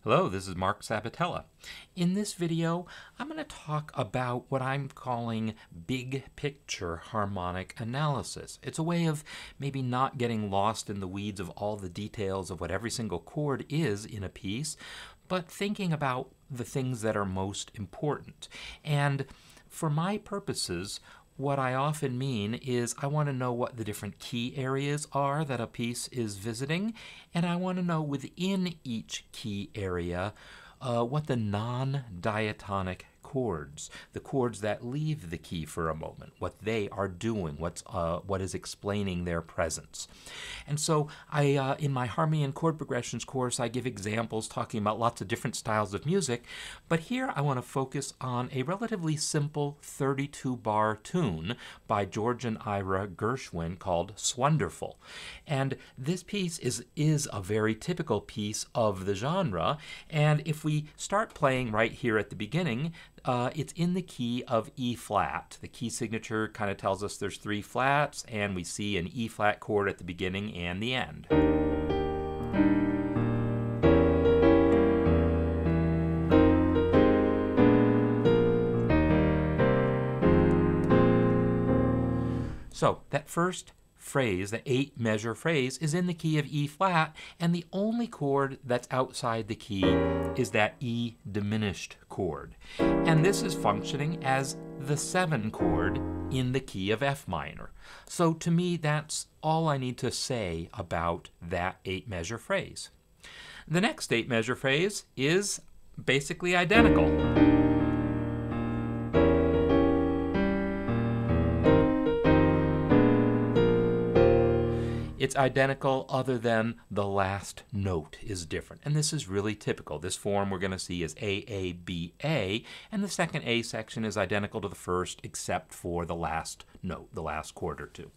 Hello, this is Mark Sabatella. In this video, I'm going to talk about what I'm calling big picture harmonic analysis. It's a way of maybe not getting lost in the weeds of all the details of what every single chord is in a piece, but thinking about the things that are most important. And for my purposes, what I often mean is I want to know what the different key areas are that a piece is visiting, and I want to know within each key area what the non-diatonic chords, the chords that leave the key for a moment, what they are doing, what is explaining their presence. And so I, in my harmony and chord progressions course, I give examples talking about lots of different styles of music, but here I want to focus on a relatively simple 32-bar tune by George and Ira Gershwin called Swonderful. And this piece is a very typical piece of the genre, and if we start playing right here at the beginning, it's in the key of E flat. The key signature kind of tells us there's 3 flats, and we see an E flat chord at the beginning and the end. So that first phrase, the 8-measure phrase, is in the key of E flat, and the only chord that's outside the key is that E diminished chord. And this is functioning as the 7 chord in the key of F minor. So to me, that's all I need to say about that 8-measure phrase. The next 8-measure phrase is basically identical. It's identical other than the last note is different. And this is really typical. This form we're going to see is A-A-B-A, and the second A section is identical to the first except for the last note, the last chord or two.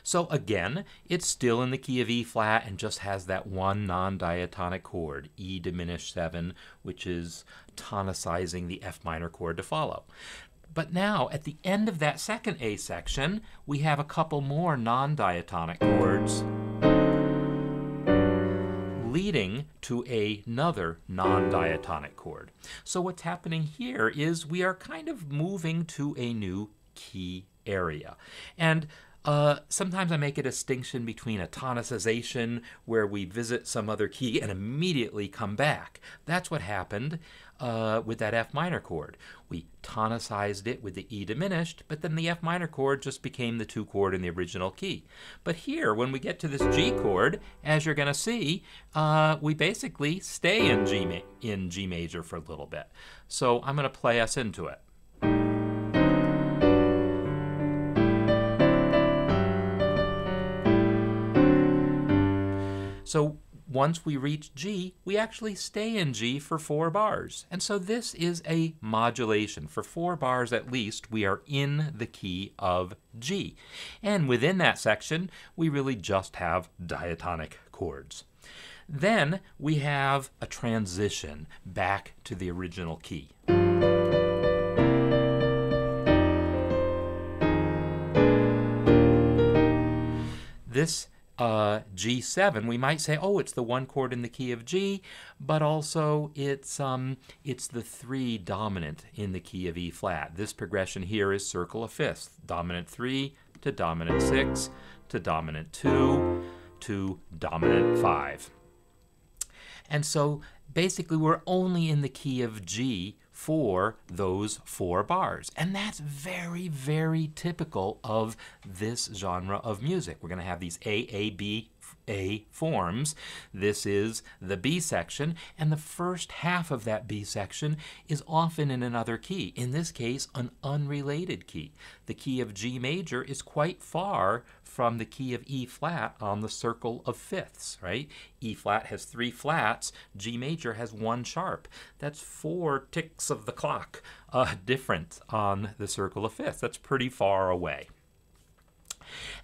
So again, it's still in the key of E flat and just has that one non-diatonic chord, E diminished 7, which is tonicizing the F minor chord to follow. But now, at the end of that second A section, we have a couple more non-diatonic chords leading to another non-diatonic chord. So what's happening here is we are kind of moving to a new key area. And sometimes I make a distinction between a tonicization where we visit some other key and immediately come back. That's what happened with that F minor chord. We tonicized it with the E diminished, but then the F minor chord just became the 2 chord in the original key. But here, when we get to this G chord, as you're going to see, we basically stay in G major for a little bit. So I'm going to play us into it. So once we reach G, we actually stay in G for 4 bars. And so this is a modulation. For 4 bars at least, we are in the key of G. And within that section, we really just have diatonic chords. Then we have a transition back to the original key. This G7, we might say, oh, it's the 1 chord in the key of G, but also it's the 3 dominant in the key of E flat. This progression here is circle of fifths, dominant 3 to dominant 6 to dominant 2 to dominant 5. And so basically we're only in the key of G for those 4 bars. And that's very, very typical of this genre of music. We're going to have these A forms. This is the B section, and the first half of that B section is often in another key. In this case, an unrelated key. The key of G major is quite far from the key of E flat on the circle of fifths, right? E flat has 3 flats, G major has 1 sharp. That's 4 ticks of the clock different on the circle of fifths. That's pretty far away.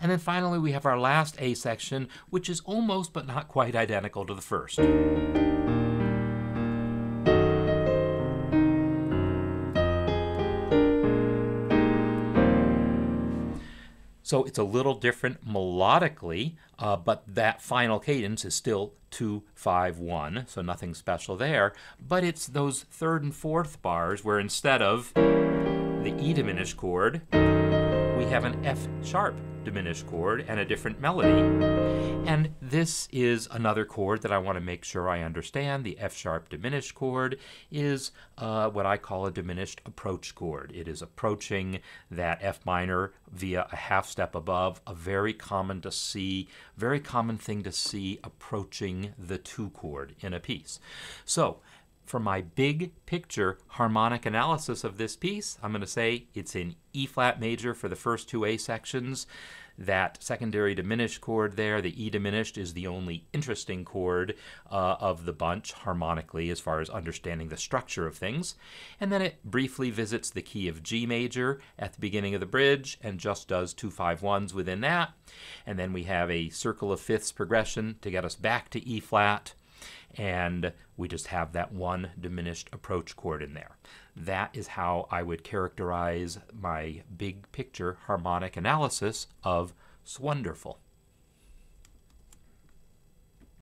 And then finally we have our last A section, which is almost but not quite identical to the first. So it's a little different melodically, but that final cadence is still 2, 5, 1, so nothing special there. But it's those third and fourth bars where instead of the E diminished chord, we have an F sharp diminished chord and a different melody. And this is another chord that I want to make sure I understand. The F sharp diminished chord is what I call a diminished approach chord. It is approaching that F minor via a half step above, a very common thing to see approaching the 2 chord in a piece. So for my big picture harmonic analysis of this piece, I'm going to say it's in E flat major for the first 2 A sections. That secondary diminished chord there, the E diminished, is the only interesting chord of the bunch harmonically as far as understanding the structure of things. And then it briefly visits the key of G major at the beginning of the bridge and just does 2 5 1s within that. And then we have a circle of fifths progression to get us back to E flat. And we just have that one diminished approach chord in there. That is how I would characterize my big picture harmonic analysis of Swonderful.